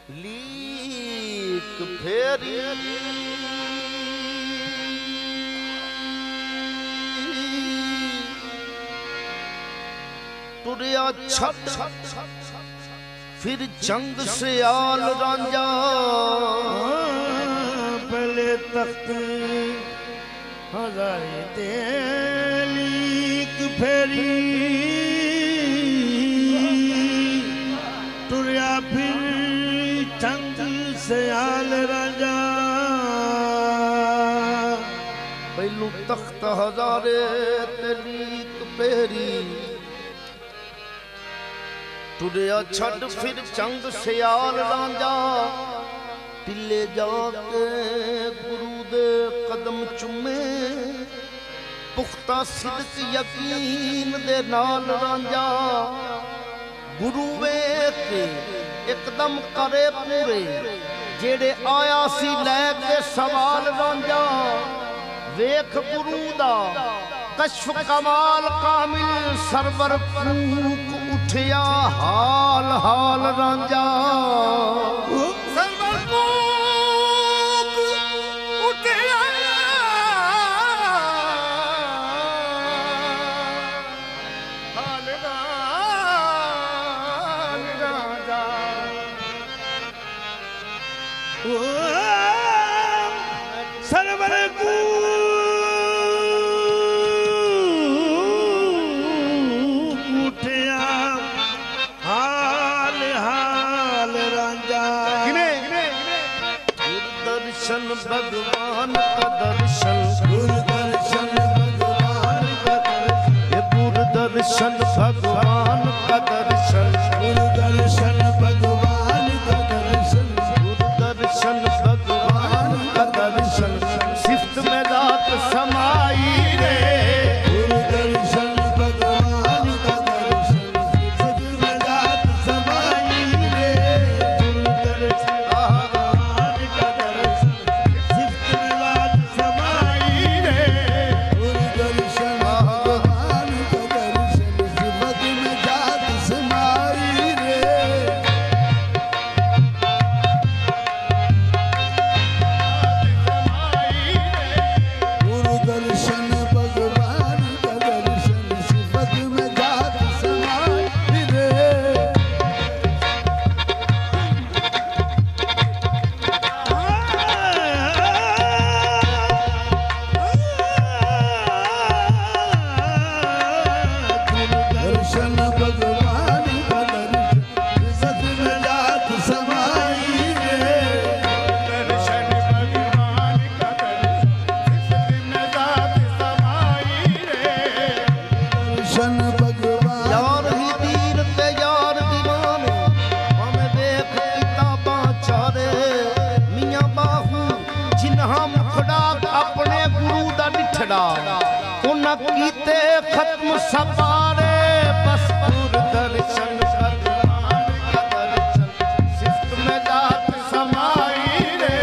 Leak फेरी तुरिया छत फिर जंग से आल रांझा पहले तख्त हजारे तेलीक फेरी तुरिया फिर जंग से आल रांझा पहलू तख्त हजारे तेलीक फेरी तुरिया छड़ फिर जंग सियाल रांझा टिले जाके गुरु दे कदम चुमे पुख्ता सिदक यकीन दे नाल रांझा गुरु वेख एकदम करे पूरे जेड़े आया सी लैके सवाल रांझा वेख गुरु दा कश्फ कमाल कामिल सरवर फूक उठिया हाल हाल रांझा सरवर फूक उठिया हाल हाल रांझा सरवर भगवान का दर्शन गुरदर्शन भगवान का दर्शन गुरदर्शन भगवान का दर्शन गुरदर्शन भगवान का दर्शन गुरदर्शन भगवान का दर्शन सिफ्त में रात समाई रे गुरदर्शन भगवान का दर्शन सिफ्त में रात समाई रे गुरदर्शन भगवान का दर्शन कीते खत्म सपारे बस गुरदर्शन भगवान का दर्शन सिफ्त में रात समाई रे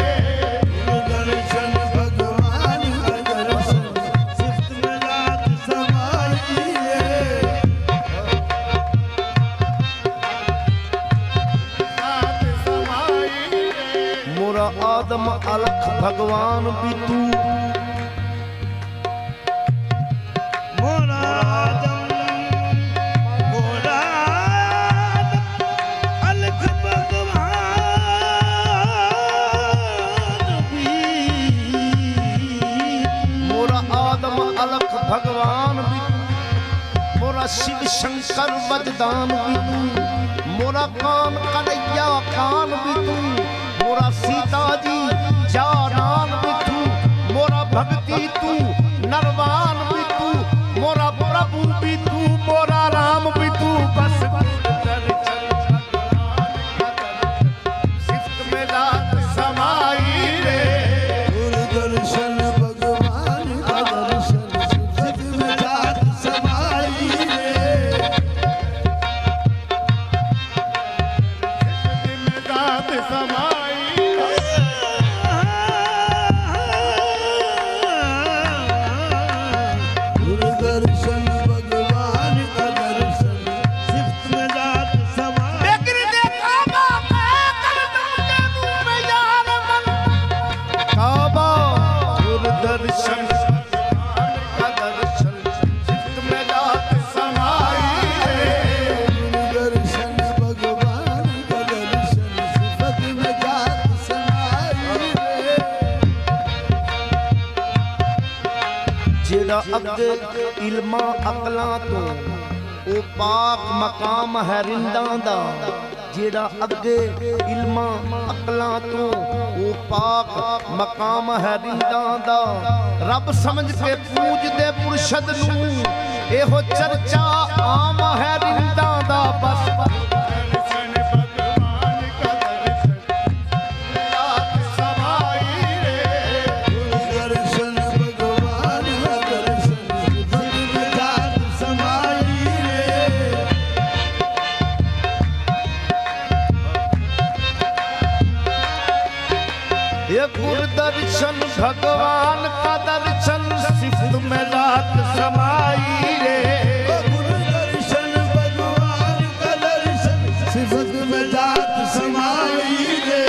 गुरदर्शन भगवान का दर्शन सिफ्त में रात समाई रे रात समाई रे मोरा आदम अलख भगवान भी तू भगवान भी मोरा शिव शंकर वजदान भी तू मोरा कान कन्हैया कान भी तू मोरा सीता जी जानान भी तू मोरा भक्ति तू नरवान भी तू मोरा प्रभु भी तू मोरा राम भी तू बस सिफ्त में रात समाई रे गुरदर्शन भगवान का दर्शन जेड़ा अगे इल्मा अकलां तो ओ पाक मकाम है रिंदां दा जेड़ा अगे इल्मा अकलां तो ओ पाक मकाम है रिंदां दा रब समझ के पूजदे मुर्शद नू एहो चर्चा आम है रिंदां दा बस दर्शन भगवान का दर्शन सिफ्त में रात समाई रे दर्शन भगवान का दर्शन सिफ्त में रात समाई रे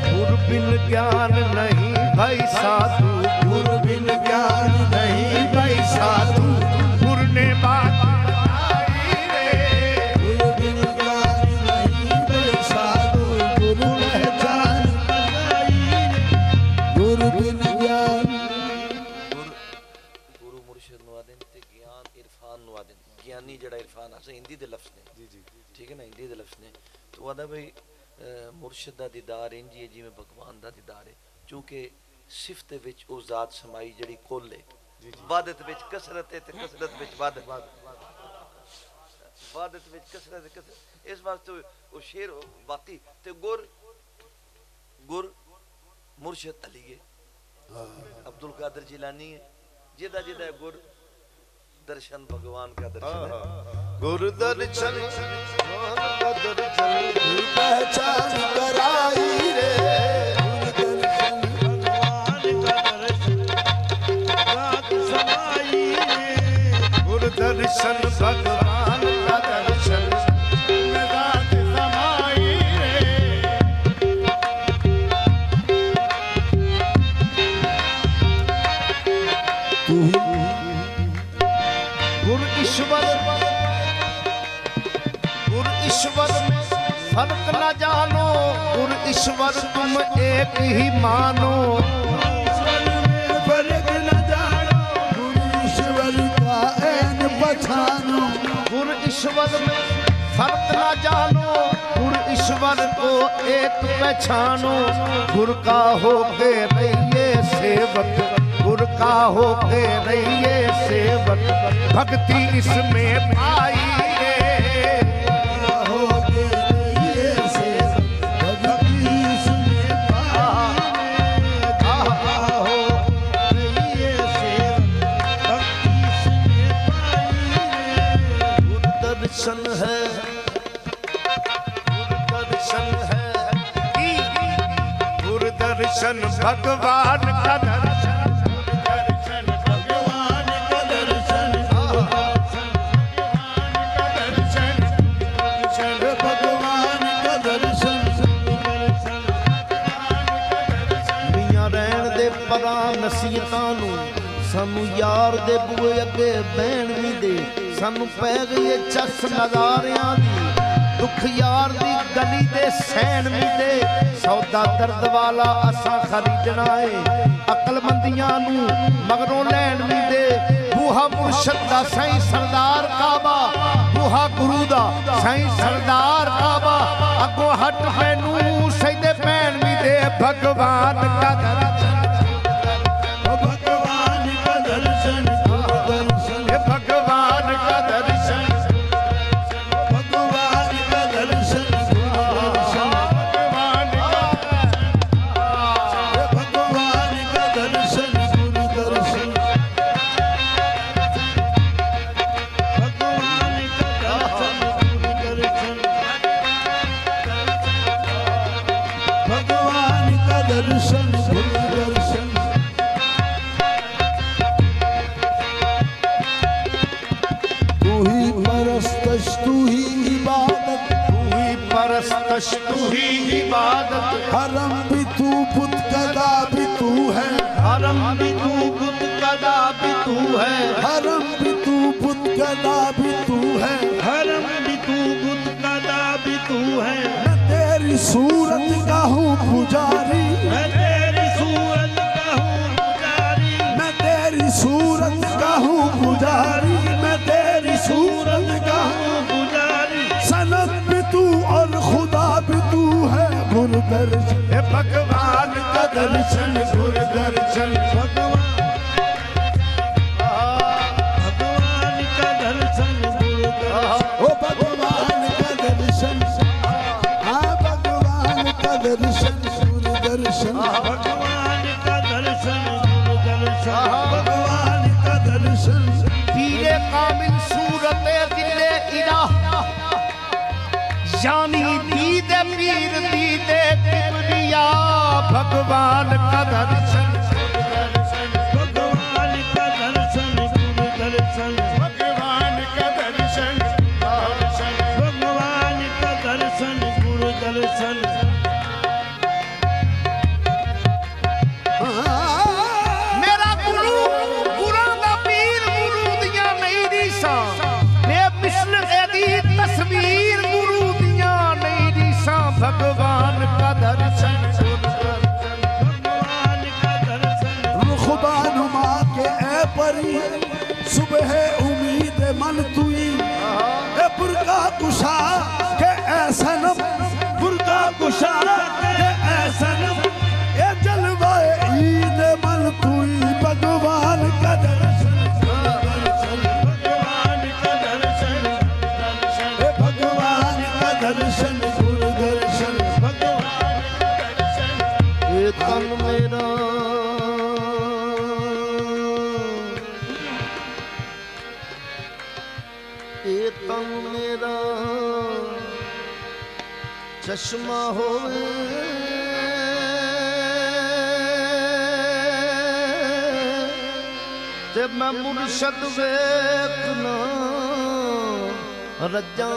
गुर बिन ज्ञान नहीं भाई साधु गुर बिन ज्ञान नहीं भाई साधु गुर ने बात बताई रे गुर बिन ज्ञान नहीं भाई साधु गुरु पहचान गुरु बिन ज्ञान गुरु मुर्शिद नवादिन ते ज्ञान इरफान नवादिन ज्ञानी जड़ा इरफान अस हिंदी दे लफ्ज़ ने जी जी ठीक है ना हिंदी दे लफ्ज़ ने तो आदा भाई मुर्शिद दा दीदार इंज ही जिवें भगवान दा दीदार है क्योंकि सिफत विच ओ जात समाई जड़ी कुल है वादत विच कसरत है ते कसरत विच वादत वादत विच कसरत कसरत इस वास्ते ओ शेर बाकी ते गुर गुर मुर्शिद अली है अब्दुल कादिर जिलानी है जिदा जिदा गुर दर्शन भगवान का दर्शन है गुर दर्शन पहचान कराई रे गुर दर्शन भगवान का दर्शन रात समाई रे गुर ईश्वर में फर्क न जानो गुर ईश्वर तुम एक ही मानो फर्क न जानो गुरु ईश्वर का ऐन पहचानो गुर ईश्वर में फर्क न जानो गुर ईश्वर को एक पहचानो गुर का होके रहिए सेवक गुर का होके रहिए सेवक भक्ति इसमें पाई होके रहिए सेवक भक्ति इसमें दर्शन है गुरु दर्शन भगवान का दर्शन भगवान का दर्शन भगवान का दर्शन मियां रहन दे परा नसीहतां नू सानू यार दे बूए अगे बहन भी दे सानू पै गई चस नज़ारियां दी दुख यार दी गली दे सैन भी दे सौदा दर्द वाला असा खरीदना है अकलमंदियां नू मगरों लैन भी दे बूहा मुर्शद दा साईं सरदार काबा बूहा गुरु दा साईं सरदार काबा अगो हट मैनू सजदे पैन भी दे भगवान का दर्शन भगवान का दर्शन भगवान का दर्शन भगवान का दर्शन भगवान का दर्शन गुरु दर्शन भगवान का दर्शन गुरु दर्शन भगवान का दर्शन गुरु दर्शन तू ही परस्तश तू ही इबादत तू ही इबादत हरम भी तू बुत कदा भी तू है हरम भी तू बुत कदा भी तू है हरम भी तू बुत कदा भी तू है हरम भी तू बुत कदा भी तू है मैं तेरी सूरत का हूँ पुजारी मैं तेरी सूरत का हूँ पुजारी मैं तेरी सूरत का भगवान का दर्शन गुरु दर्शन भगवान का दर्शन गुरु दर्शन ओ भगवान का दर्शन हाँ भगवान का दर्शन गुरु दर्शन भगवान का दर्शन गुरु दर्शन भगवान का दर्शन पीरे कामिल सूरत दिले इला यानी दीदे पीर दीदे किबरिया भगवान का दर्शन भगवान का दर्शन गुरु दर्शन भगवान का दर्शन भगवान का दर्शन गुरु दर्शन मेरा गुरु गुरां दा पीर गुरु दियां नहीं रीसा बेमिसल एदी तस्वीर गुरु दियां नहीं रीसा भगवान का दर्शन भगवान का दर्शन रुखबानुमा के ए परी सुबह उम्मीद मन तुई ए बुरका कुशा के ए सनम बुर्गा कुशा के ऐसनम ए जलवाए ईद मन तुई भगवान का दर्शन भगवान का दर्शन ए भगवान का दर्शन गुरु दर्शन भगवान का दर्शन ये तन मेरा ये तन मेरा चश्मा होवे ते मैं मुर्शद वेखना रजा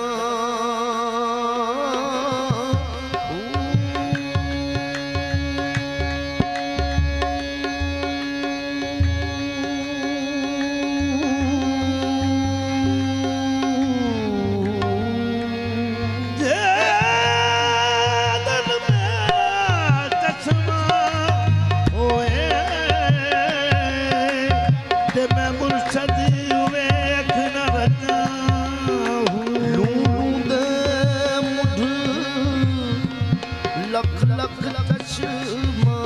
लख लख चश्मा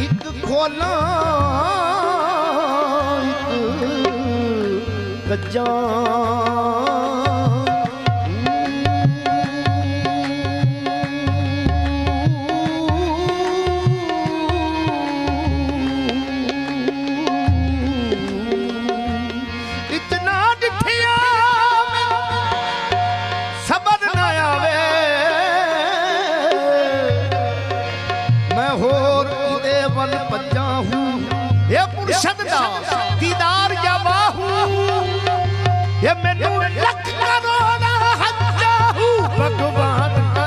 एक खोला एक गजा इतना डिठिया सबर न आवे मैं होर इदे वल भज्जा हूँ ये मुर्शद दा दीदार जवा हूँ ये मैनू लख करोड़ा हज्जा हूँ भगवान का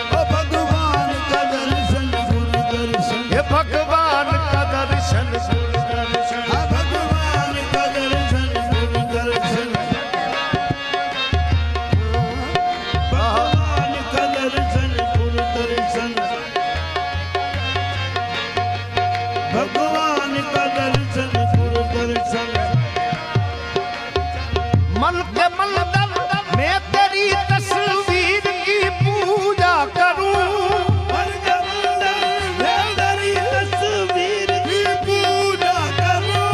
ओ भगवान का दर्शन गुरु दर्शन ये भगवान का दर्शन हाँ भगवान का दर्शन गुरु दर्शन भगवान का दर्शन गुरु दर्शन भगवान का दर्शन गुरु दर्शन मन के मंदिर में तेरी तस्वीर की पूजा करूं तस्वीर की पूजा करूं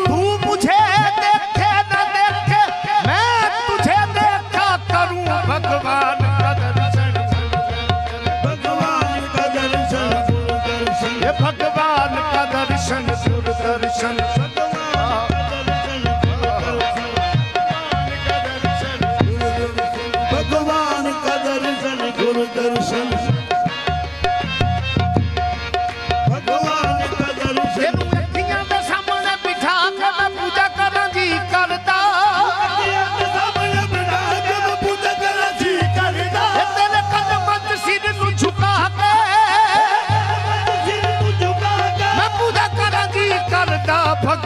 तू मुझे देखे न देखे मैं तुझे देखा करूं भगवान का दर्शन भगवान का दर्शन गुरु दर्शन ये भगवान का दर्शन गुरु दर्शन भगवान का दर्शन गुरु दर्शन भगवान का दर्शन तेनू अखियां दे सामने बिठा के मैं पूजा कਰਾਂ जी करदा सामने बिठा के मैं पूजा कਰਾਂ जी करदा ये तेरे कदमां च सिर नू झुका के सिर को झुका के मैं पूजा कਰਾਂ जी करदा भगवान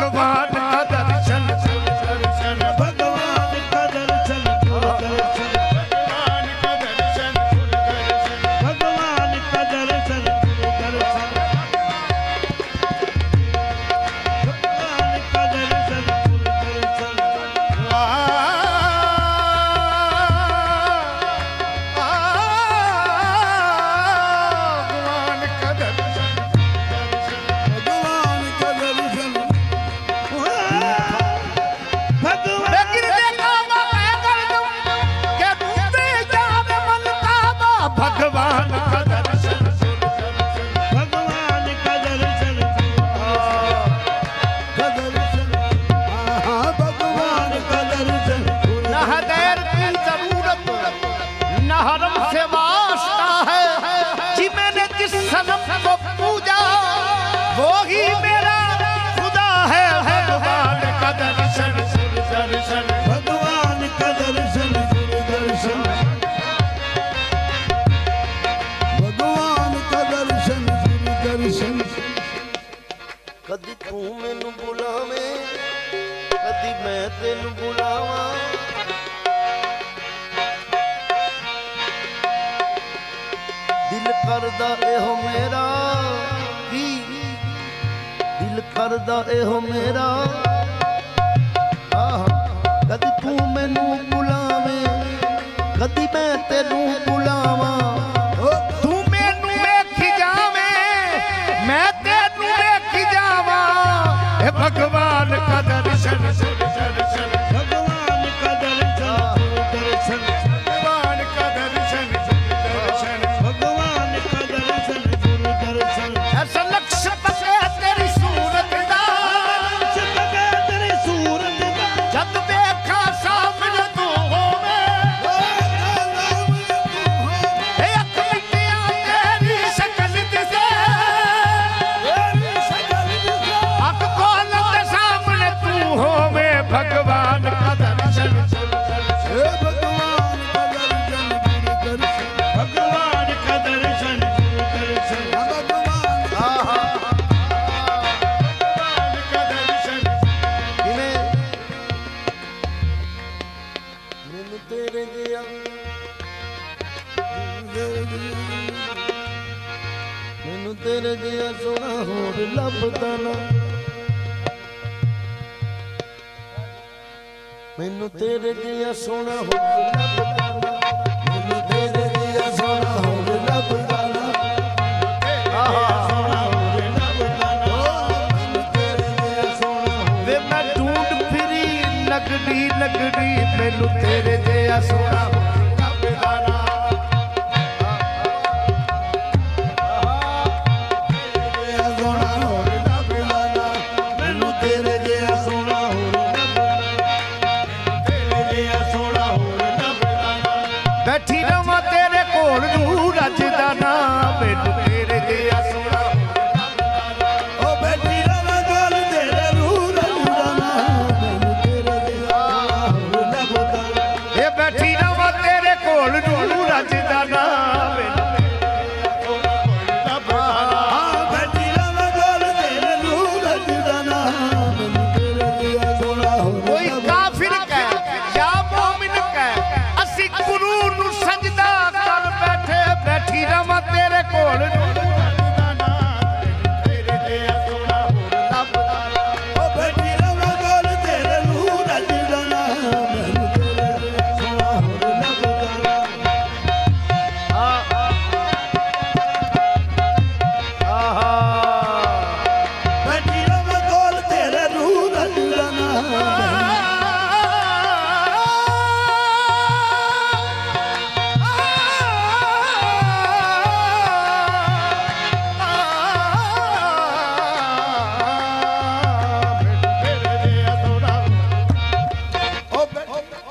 करदा एहो मेरा की दिल करदा एहो मेरा कदी तू मैनू बुलावे कदी मैं तेनू बुलावा तू मैनू वेखी जावे मैं तेनू वेखी जावा ए भगवान का दर्शन भगवान का दर्शन दर्शन भगवान का दर्शन दर्शन भगवान का दर्शन गुरु दर्शन ऐसा लक्ष्य पके तेरी सूरत दा चपके तेरी सूरत दा जद देखा सामने तू होवे ए अख मिटिया तेरी शकल दिसे अख खोल दे सामने तू होवे भगवान का दर्शन भगवान का दर्शन गुरु दर्शन मैनू तेरे जिया मैनू तेरे जिया सोना होर लभदा ना मैनू तेरे जिया सोना होर लभदा ना मैनू तेरे जिया सोना होर लभदा ना वे मैं ढूंढ फिरी लगड़ी लगड़ी मैनू तेरे जिया सोना लभदा ना मैनू तेरे जिया सोना बैठी रवां तेरे कोल नूं रजदा ना मैनू तेरे जिया सोना ओ बैठी रवां गल तेरे रूह रंगदा मैनू तेरे दिया लभदा ये बैठी रवां तेरे कोल नूं रजदा ना बैठी रवां गल तेरे रूह रंगदा मैनू तेरे दिया सोना कोई काफिर कह या मोमिन कह असी गुरु नूं सजदा कर बैठे बैठी रवां तेरे कोल नूं रजदा ना तेरे जिया सोना लभदा ना ओ बैठी रवां गल तेरे रूह रंगदा मैनू तेरे दिया सोना लभदा बैठी रवां गल तेरे रूह रंगदा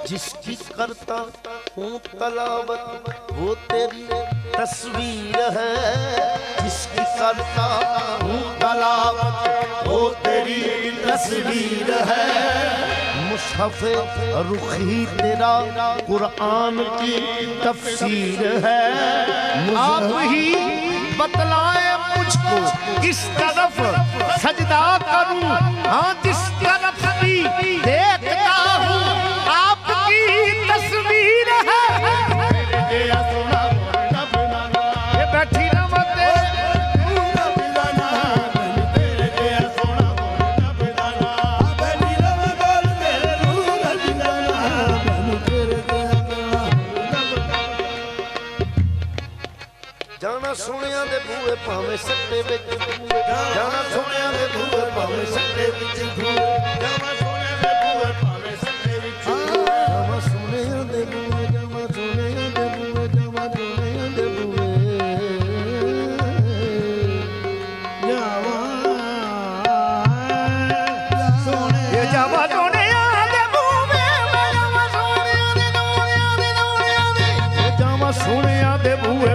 जिसकी करता हूँ तलावत वो तेरी तस्वीर है जिसकी करता हूँ तलावत वो तेरी तस्वीर है मुसहफ रुखी तेरा कुरान की तफसीर है आप ही बतलाए मुझको किस तरफ सजदा करूं हाँ जिस तरफ भी देखता हूँ आपकी तस्वीर है ये बैठी रवां जाना सोनिया दे बूए भावे सट्टे विच जाना सोनिया दे बूए भावे सट्टे विच जाना सोनिया दे बूए भावे सट्टे विच जाना सोनिया दे बूए जाना सोनिया दे बूए जाना सोनिया दे बूए ये जावा सोनिया दे बूए जावा सोनिया दे जावा सोनिया दे बूए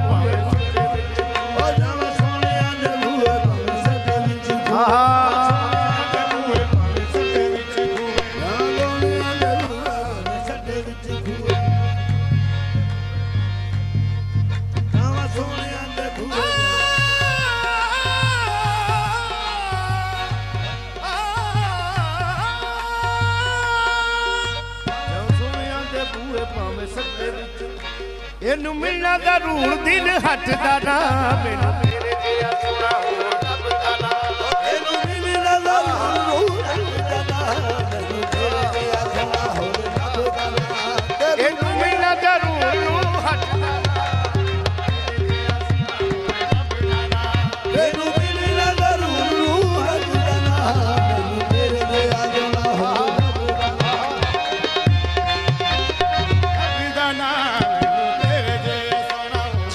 भावे इनू मिलना जरूर दिल हटदा ना मैनू तेरे जिया सोना होर लभदा ना इनू मिलना जरूर हटदा ना मैनू तेरे जिया सोना होर लभदा ना इनू मिलना जरूर हटदा इनू मिलना जरूर हटदा ना मैनू तेरे जिया सोना होर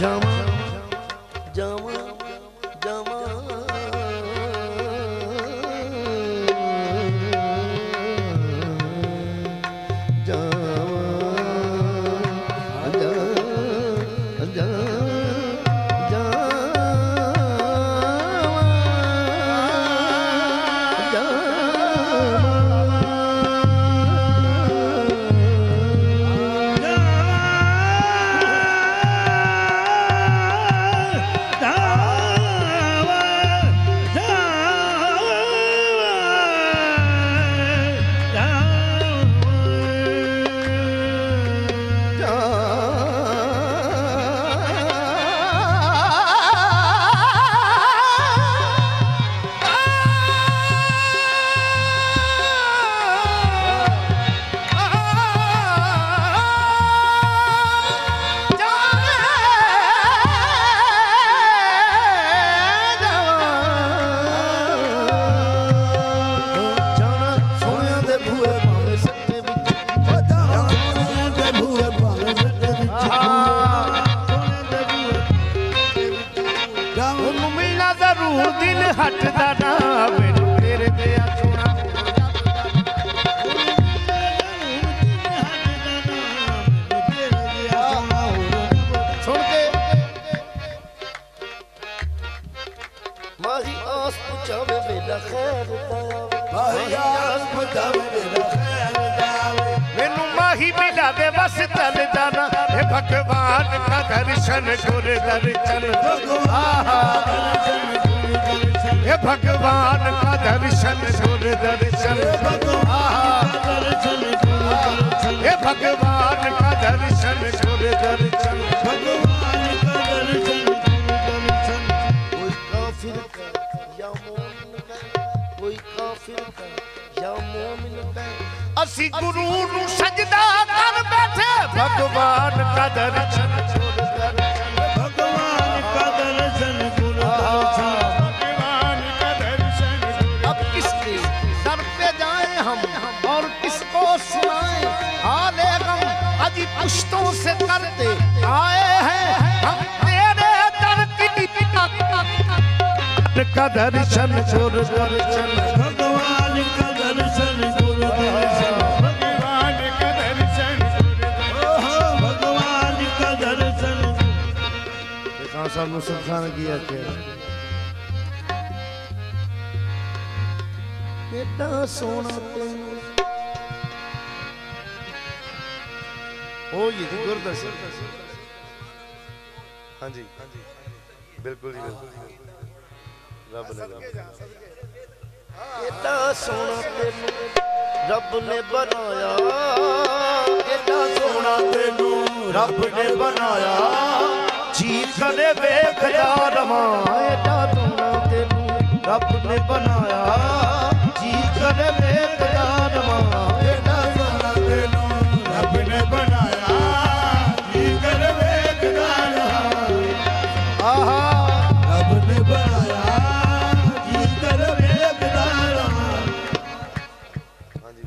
जावा जावा जावा दिल हटदा ना मैनू तेरे जिया सोना सुन के माही आस पुछावे बेला खैर माही आस पुछावे बेला खैर दावे मैनू माही मिला दे बस चल जाना हे भगवान का दर्शन गुर दर्शन हे भगवान का दर्शन गुर दर्शन हे भगवान का दर्शन गुर दर्शन कोई काफिर का या मोमिन का कोई काफिर का या मोमिन का असी गुरु नू सजदा कर बैठे भगवान का दर्शन गुर दर्शन भगवान का दर्शन गुर दर्शन हम और किसको सुनाएं हाले गम अजी पुश्तों से करते आए हैं हम तेरे दर का दर्शन गुर दर्शन भगवान का दर्शन गुर दर्शन भगवान का दर्शन भगवान का दर्शन कहाँ साहब ने सुल्तान किया क्या एडा सोना ओ ये गुरदर्शन हाँ जी बिल्कुल जी बिल्कुल रब ने एडा सोना तेनू रब ने बनाया एडा सोना तेनू रब ने बनाया जी करे वेखदा रवां एडा सोना तेनू रब ने बनाया जी करे वेखदा रवां एडा सोना तेनू रब ने बनाया जी करे वेखदा रवां आहा रब ने बनाया जी करे वेखदा रवां हां जी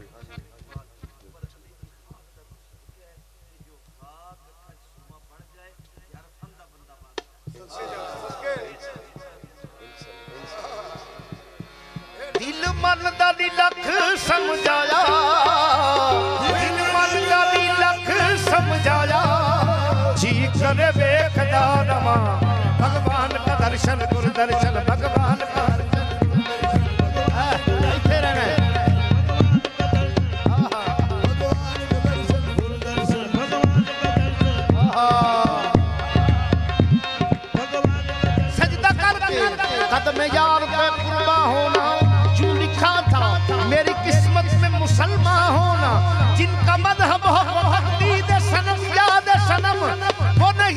दिल मन दा दी लख समझाया दिल मन दा दी लख समझाया जी करे वेखदा रवां भगवान का दर्शन गुर दर्शन भगवान का इत्थे रहना सजदा करके कदम यार पे कुर्बा होना जो लिखा था मेरी किस्मत में मुसलमान होना जिनका मजहब हो भक्ति दे सनम याद सनम वो नहीं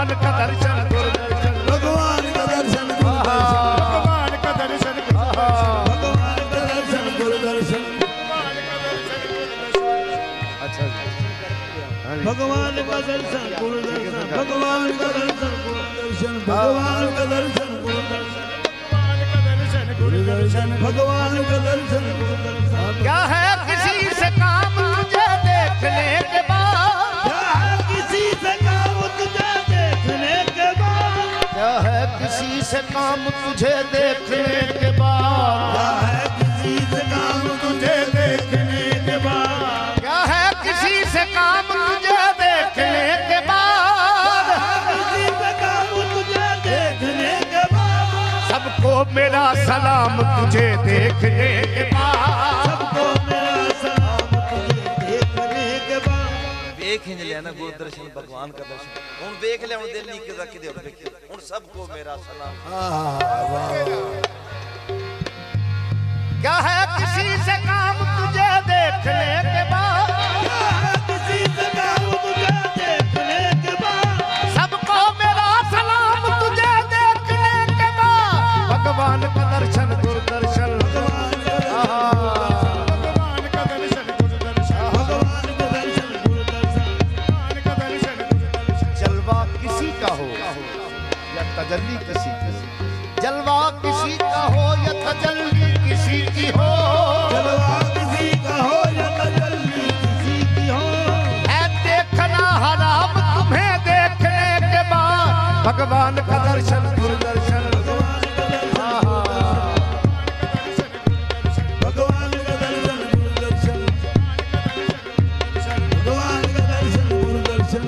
भगवान का दर्शन गुरु दर्शन, भगवान का दर्शन गुरु दर्शन, भगवान का दर्शन गुरु दर्शन, भगवान का दर्शन गुरु दर्शन। अच्छा जी, भगवान का दर्शन गुरु दर्शन, भगवान का दर्शन गुरु दर्शन, भगवान का दर्शन गुरु दर्शन, गुरु दर्शन, भगवान का दर्शन गुरु दर्शन। क्या है किसी से काम तुझे देखने के बाद, क्या है किसी से काम तुझे देखने के बाद, क्या है किसी से काम तुझे देखने के बाद, क्या है किसी से काम तुझे देखने के बाद, क्या है किसी से काम तुझे देखने के बाद, किसी से काम तुझे देखने के बाद, सबको मेरा सलाम तुझे देखने के बाद, सबको मेरा सलाम तुझे देखने के बाद। वेख इंज लिया ना गुरु दर्शन भगवान का दर्शन हुन वेख लिया हुन दिल नहीं किदा किदे वेखे हुन सबको मेरा सलाम क्या है किसी से काम तुझे देखने के बाद, क्या है किसी से काम तुझे देखने के बाद, सबको मेरा सलाम तुझे देखने के बाद, भगवान का दर्शन गुरु दर्शन, भगवान का दर्शन गुरु दर्शन, भगवान का दर्शन गुरु दर्शन। जलवा किसी का हो या तजल्ली किसी की हो, जलवा किसी का हो या तजल्ली किसी की हो, जलवा किसी का हो या तजल्ली किसी की हो, है देखना हराम तुम्हें देखने के बाद, भगवान का दर्शन गुरु दर्शन, भगवान का दर्शन गुरु दर्शन, भगवान का दर्शन गुरु दर्शन।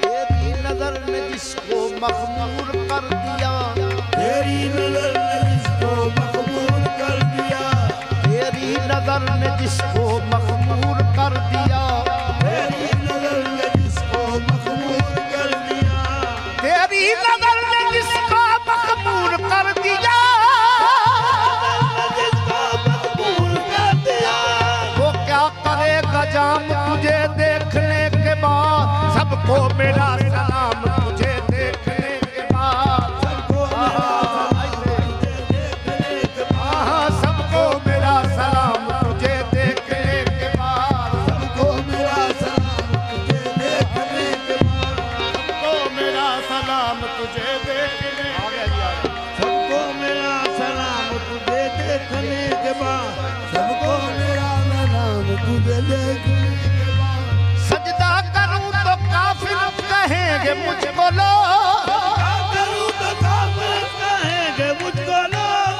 तेरी नजर ने जिसको मखमूर कर दिया, तेरी नजर ने जिसको मखबूल कर दिया, तेरी नजर ने जिसको मखमूर कर दिया, तेरी नजर ने जिसको मखबूल कर दिया, तेरी नजर ने जिसको मखमूर कर दिया, जिसको मखबूल कर दिया, वो क्या करेगा जाम तुझे देखने के बाद, सबको मेरा सलाम तुझे देखने के बाद, सबको मेरा सलाम तुझे देखने के बाद, सबको मेरा सलाम तुझे देखने के बाद, सबको मेरा सलाम तुझे देखने के बाद, सबको मेरा सलाम तुझे देखने सबको मेरा सलाम तुझे देखने के बाद, सबको मेरा नाम तुझे देखने के बाद, सजदा करूं तो काफिर कहेंगे मुझको लोग, क्या करूं तो काफिर कहेंगे मुझको लोग,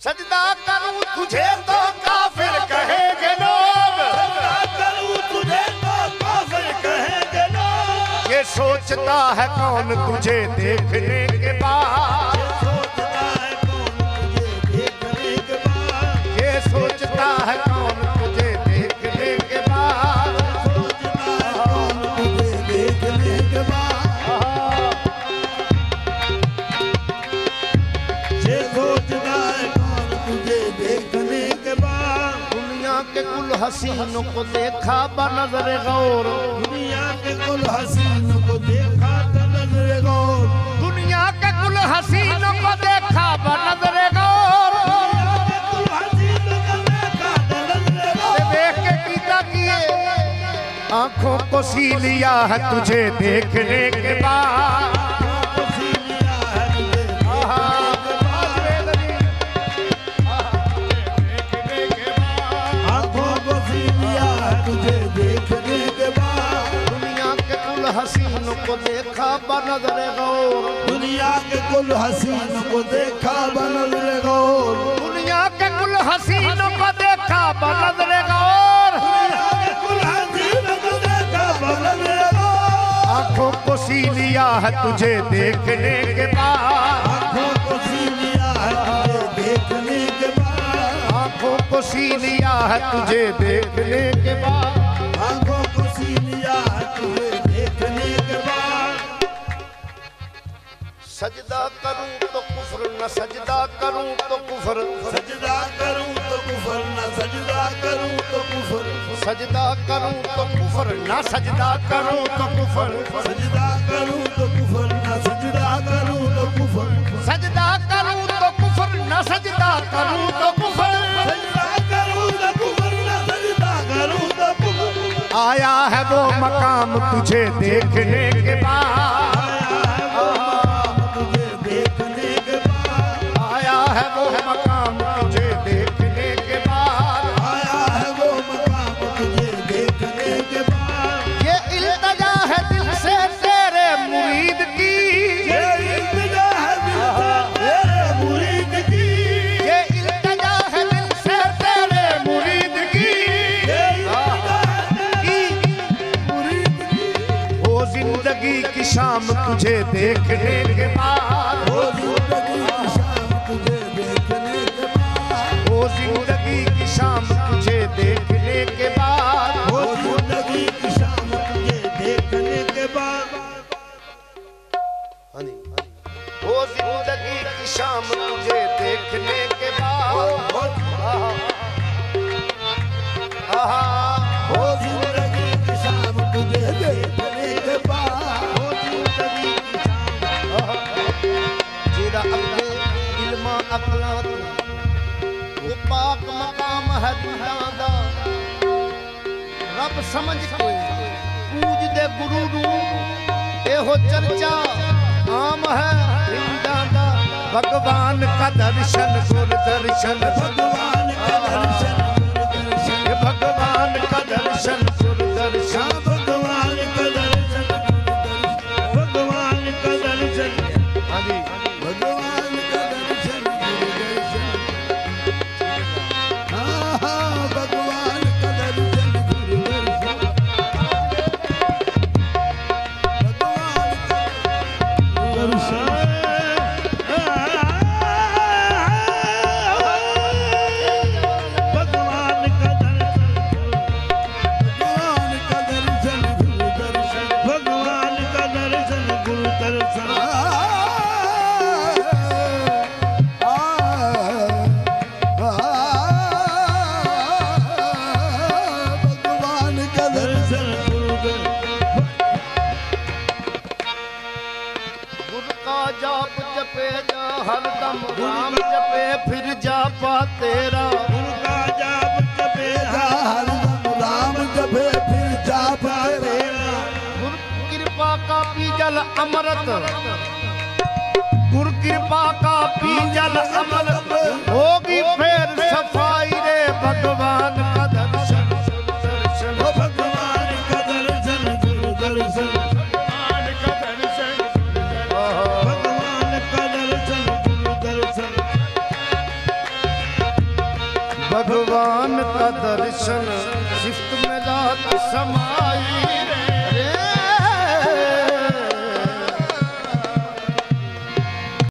सजदा करूं तुझे तो काफिर कहेंगे लोग, क्या करूं तुझे तो काफिर कहेंगे लोग, ये सोचता है कौन तुझे देखने के बाद, सोचता है कौन तुझे देखने के बाद, ये सोचता है कौन तुझे देखने के बाद, सोचता है कौन तुझे देखने के बाद, ये सोचता है कौन तुझे देखने के बाद, दुनिया के कुल हसीनों को देखा बनज़र गौर, दुनिया के कुल हसीनों को देखा तो नजर गौर, दुनिया के कुल हसीनों को देखा बनज़र गौर, दुनिया के कुल हसीनों को देखा तो नजर गौर, देख के कीता किए आंखों को सी लिया है तुझे देखने के बाद, खुशी लिया है तुझे आंखों को सी लिया है तुझे देखने के बाद, दुनिया के कुल हसीनों को देखा बनज़र गौर, दुनिया के कुल हसीनों को देखा बनज़र गौर, दुनिया के कुल हसीनों को देखा बनज़र गौर, दुनिया के कुल हसीनों को देखा बनज़र गौर, आंखों को सी लिया है तुझे देखने के बाद, आंखों को सी लिया है तुझे देखने के बाद, आंखों को सी लिया है तुझे देखने के बाद, आंखों को सी लिया है तुझे देखने के बाद, सजदा करूं तो कुफ्र न सजदा करूं तो कुफ्र, सजदा करूं तो कुफर न सजदा करूं तो कुफर, सजदा करूं तो कुफर ना सजदा करूं तो कुफर सजदा करूं तो कुफर ना सजदा करूं तो कुफर सजदा करूं तो कुफर ना सजदा करूं तो कुफर सजदा करूं तो कुफर ना सजदा करूं तो कुफर आया है वो मकाम तुझे देखने के बाद तुझे देखने के बाद आया है वो मकाम तुझे देखने के बाद आया है वो मकाम तुझे देखने के बाद ये इल्तिजा है दिल से तेरे मुरीद की ये इल्तिजा है दिल से तेरे मुरीद की ये इल्तिजा है दिल से तेरे मुरीद की ये इल्तिजा है मुरीद की वो जिंदगी की शाम तुझे देखने के बाद वो जिंदगी की शाम तुझे देखने के बाद वो जिंदगी की शाम तुझे देखने के बाद वो जिंदगी की शाम तुझे देखने के बाद वो जिंदगी की शाम तुझे देखने के बाद आहा वो जिंदगी की शाम तुझे देखने के बाद वो जिंदगी की शाम जेरा अपने इल्मा अकलां तू वो पाक मकाम है दिलां दा रब समझ के पूज दे गुरु नू एहो चर्चा आम है दिलां दा भगवान का दर्शन गुर दर्शन भगवान का दर्शन गुरु दर्शन भगवान का दर्शन गुरु दर्शन भगवान का दर्शन भगवान का दर्शन हाँ जी भगवान का दर्शन गुरु दर्शन हाँ हाँ भगवान का दर्शन गुरु दर्शन भगवान का दर्शन भगवान का दर्शन गुरु दर्शन भगवान का दर्शन गुरु दर्शन भगवान का दर्शन गुरु गुर का जाप जपे जा हरदम राम जपे फिर जापा तेरा गुरु का जाप जपे हरदम राम जपे फिर जाप तेरा गुर कृपा का पीजल अमृत गुर कृपा का पीजल अमृत होगी फिर सफाई रे भगवान का दर्शन दर्शन ओ भगवान का दर्शन गुरु दर्शन भगवान का दर्शन गुरु दर्शन भगवान का दर्शन सिफ्त में रात समाई